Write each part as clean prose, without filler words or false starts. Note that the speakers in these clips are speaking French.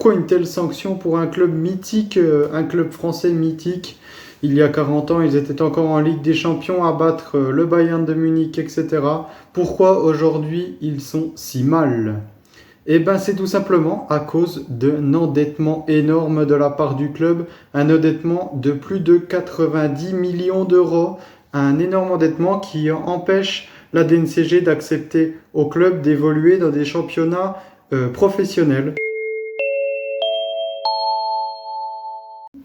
pourquoi une telle sanction pour un club mythique, un club français mythique? Il y a 40 ans, ils étaient encore en Ligue des Champions à battre le Bayern de Munich, etc. Pourquoi aujourd'hui ils sont si mal? Eh ben, c'est tout simplement à cause d'un endettement énorme de la part du club, un endettement de plus de 90 millions d'euros, un énorme endettement qui empêche la DNCG d'accepter au club d'évoluer dans des championnats professionnels.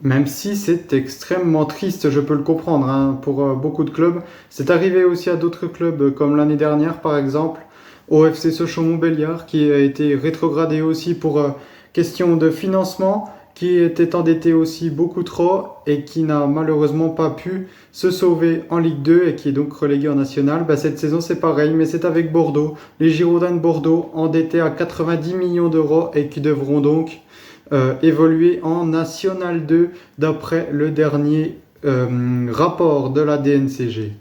Même si c'est extrêmement triste, je peux le comprendre, hein, pour beaucoup de clubs. C'est arrivé aussi à d'autres clubs, comme l'année dernière par exemple, au FC Sochaux-Montbéliard, qui a été rétrogradé aussi pour question de financement, qui était endetté aussi beaucoup trop et qui n'a malheureusement pas pu se sauver en Ligue 2 et qui est donc relégué en National. Bah, cette saison c'est pareil, mais c'est avec Bordeaux. Les Girondins de Bordeaux endettés à 90 millions d'euros et qui devront donc évoluer en National 2 d'après le dernier rapport de la DNCG.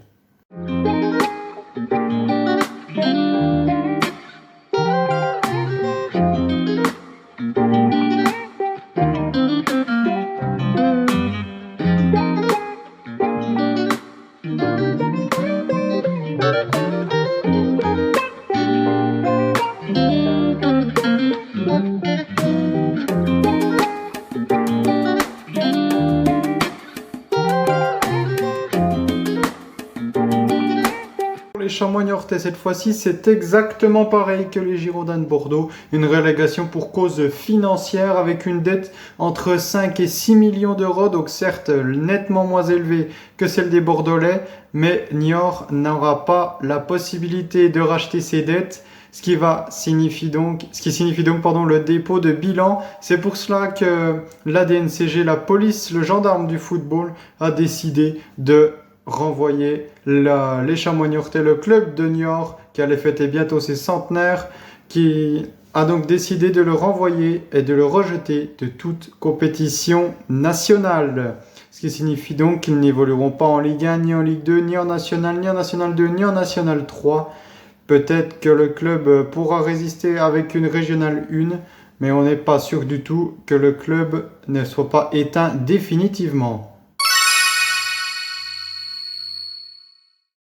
Les Chamois niortais cette fois-ci, c'est exactement pareil que les Girondins de Bordeaux. Une relégation pour cause financière avec une dette entre 5 et 6 millions d'euros, donc certes nettement moins élevée que celle des Bordelais, mais Niort n'aura pas la possibilité de racheter ses dettes. Ce qui signifie donc le dépôt de bilan. C'est pour cela que la DNCG, la police, le gendarme du football, a décidé de renvoyer les Chamois niortais, le club de Niort, qui allait fêter bientôt ses centenaires, qui a donc décidé de le renvoyer et de le rejeter de toute compétition nationale. Ce qui signifie donc qu'ils n'évolueront pas en Ligue 1, ni en Ligue 2, ni en National, ni en National 2, ni en National 3. Peut-être que le club pourra résister avec une Régionale 1, mais on n'est pas sûr du tout que le club ne soit pas éteint définitivement.